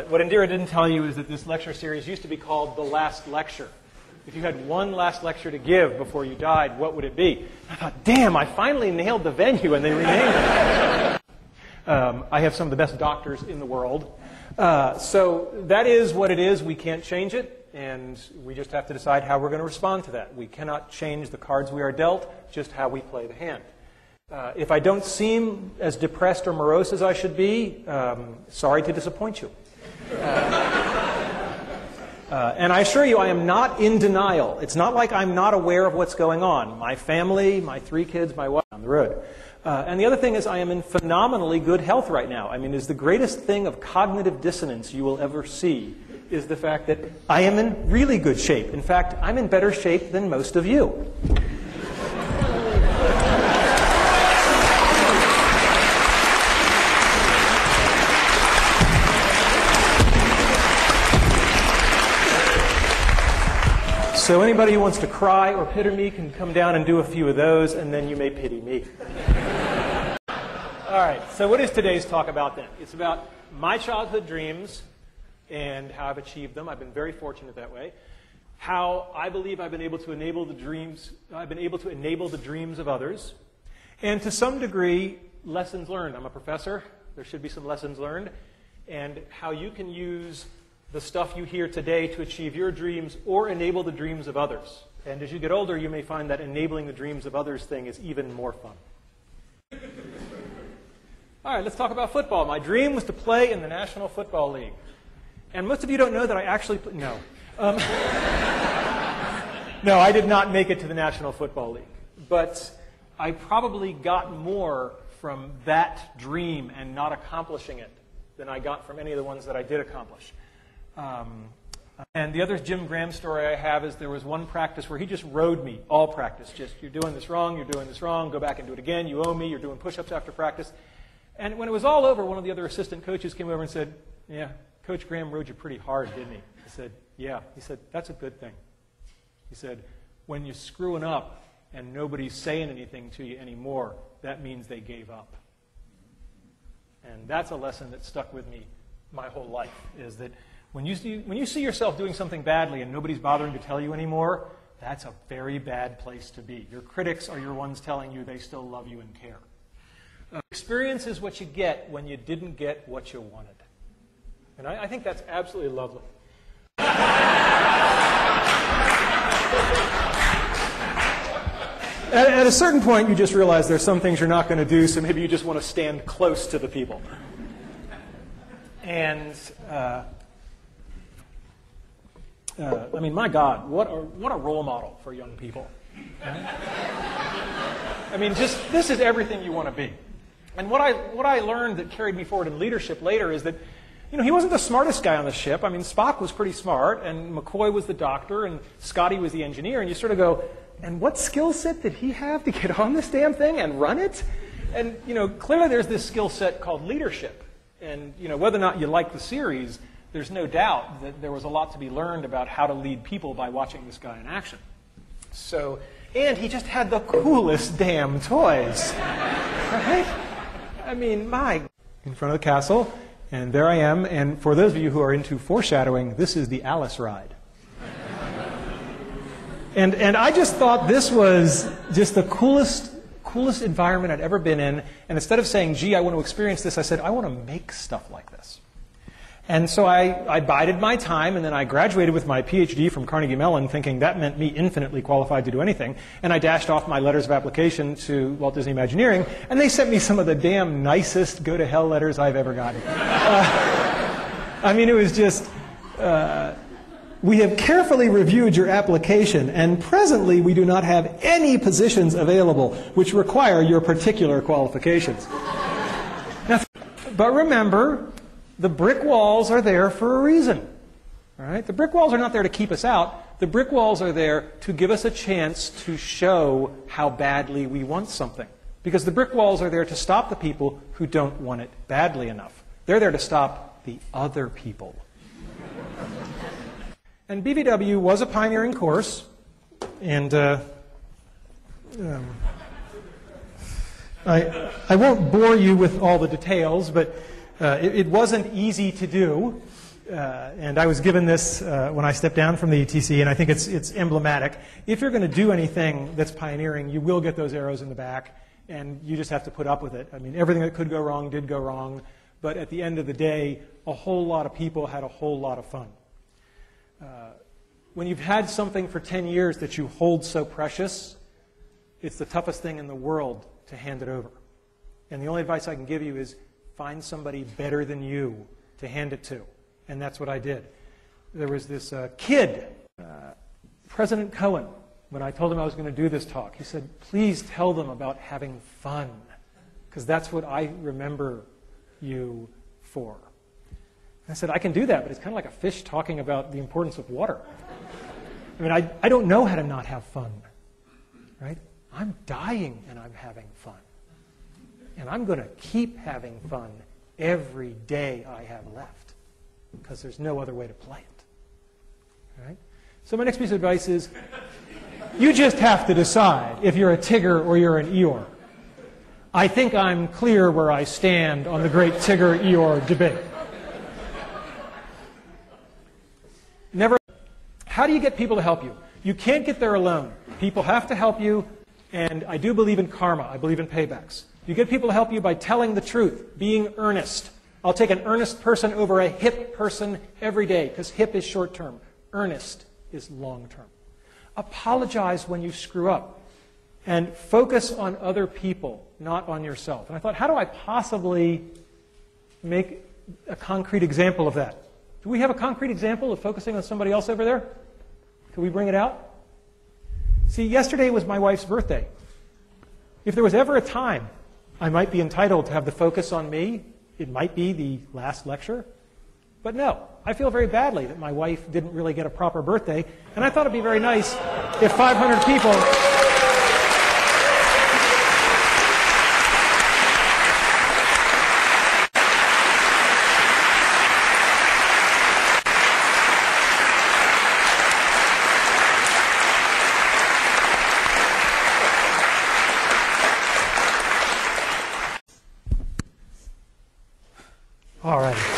what Indira didn't tell you is that this lecture series used to be called The Last Lecture. If you had one last lecture to give before you died, what would it be? I thought, damn, I finally nailed the venue, and they renamed it. I have some of the best doctors in the world. So that is what it is. We can't change it, and we just have to decide how we're going to respond to that. We cannot change the cards we are dealt, just how we play the hand. If I don't seem as depressed or morose as I should be, sorry to disappoint you. And I assure you, I am not in denial. It's not like I'm not aware of what's going on. My family, my 3 kids, my wife on the road. And the other thing is I am in phenomenally good health right now. I mean, it's the greatest thing of cognitive dissonance you will ever see is the fact that I am in really good shape. In fact, I'm in better shape than most of you. So anybody who wants to cry or pity me can come down and do a few of those, and then you may pity me. All right, so what is today's talk about then? It's about my childhood dreams and how I've achieved them. I've been very fortunate that way. How I believe I've been able to enable the dreams of others. And to some degree, lessons learned. I'm a professor. There should be some lessons learned. And how you can use the stuff you hear today to achieve your dreams or enable the dreams of others. And as you get older, you may find that enabling the dreams of others thing is even more fun. All right, let's talk about football. My dream was to play in the National Football League. And most of you don't know that I actually no. No, I did not make it to the National Football League. But I probably got more from that dream and not accomplishing it than I got from any of the ones that I did accomplish. And the other Jim Graham story I have is there was one practice where he just rode me, all practice. Just, you're doing this wrong, go back and do it again, you owe me, you're doing push-ups after practice. And when it was all over, one of the other assistant coaches came over and said, yeah, Coach Graham rode you pretty hard, didn't he? I said, yeah. He said, that's a good thing. He said, when you're screwing up and nobody's saying anything to you anymore, that means they gave up. And that's a lesson that stuck with me my whole life, is that when you see yourself doing something badly and nobody's bothering to tell you anymore, that's a very bad place to be. Your critics are your ones telling you they still love you and care. Experience is what you get when you didn't get what you wanted. And I think that's absolutely lovely. At a certain point, you just realize there's some things you're not going to do, so maybe you just want to stand close to the people. And I mean, my God, what a role model for young people. I mean, just this is everything you want to be. And what I learned that carried me forward in leadership later is that, you know, he wasn't the smartest guy on the ship. I mean, Spock was pretty smart, and McCoy was the doctor, and Scotty was the engineer. And you sort of go, and what skill set did he have to get on this damn thing and run it? And, you know, clearly there's this skill set called leadership. And, you know, whether or not you like the series, there's no doubt that there was a lot to be learned about how to lead people by watching this guy in action. So, and he just had the coolest damn toys, right? I mean, in front of the castle, and there I am. And for those of you who are into foreshadowing, this is the Alice ride. And I just thought this was just the coolest environment I'd ever been in. And instead of saying, gee, I want to experience this, I said, I want to make stuff like this. And so I bided my time, and then I graduated with my PhD from Carnegie Mellon, thinking that meant me infinitely qualified to do anything. And I dashed off my letters of application to Walt Disney Imagineering, and they sent me some of the damn nicest go-to-hell letters I've ever gotten. I mean, it was just, we have carefully reviewed your application, and presently we do not have any positions available which require your particular qualifications. Now, but remember, the brick walls are there for a reason. All right? The brick walls are not there to keep us out. The brick walls are there to give us a chance to show how badly we want something. Because the brick walls are there to stop the people who don't want it badly enough. They're there to stop the other people. And BVW was a pioneering course. And I won't bore you with all the details, but it wasn't easy to do. and I was given this when I stepped down from the ETC, and I think it's emblematic. If you're going to do anything that's pioneering, you will get those arrows in the back, and you just have to put up with it. I mean, everything that could go wrong did go wrong, but at the end of the day, a whole lot of people had a whole lot of fun. When you've had something for 10 years that you hold so precious, it's the toughest thing in the world to hand it over. And the only advice I can give you is find somebody better than you to hand it to. And that's what I did. There was this kid, President Cohen, when I told him I was going to do this talk, he said, please tell them about having fun, because that's what I remember you for. I said, I can do that, but it's kind of like a fish talking about the importance of water. I mean, I don't know how to not have fun, right? I'm dying and I'm having fun. And I'm going to keep having fun every day I have left, because there's no other way to play it. All right? So my next piece of advice is, you just have to decide if you're a Tigger or you're an Eeyore. I think I'm clear where I stand on the great Tigger-Eeyore debate. Never. How do you get people to help you? You can't get there alone. People have to help you, and I do believe in karma. I believe in paybacks. You get people to help you by telling the truth, being earnest. I'll take an earnest person over a hip person every day, because hip is short-term. Earnest is long-term. Apologize when you screw up, and focus on other people, not on yourself. And I thought, how do I possibly make a concrete example of that? Do we have a concrete example of focusing on somebody else over there? Can we bring it out? See, yesterday was my wife's birthday. If there was ever a time I might be entitled to have the focus on me, it might be the last lecture. But no, I feel very badly that my wife didn't really get a proper birthday, and I thought it'd be very nice if 500 people... All right.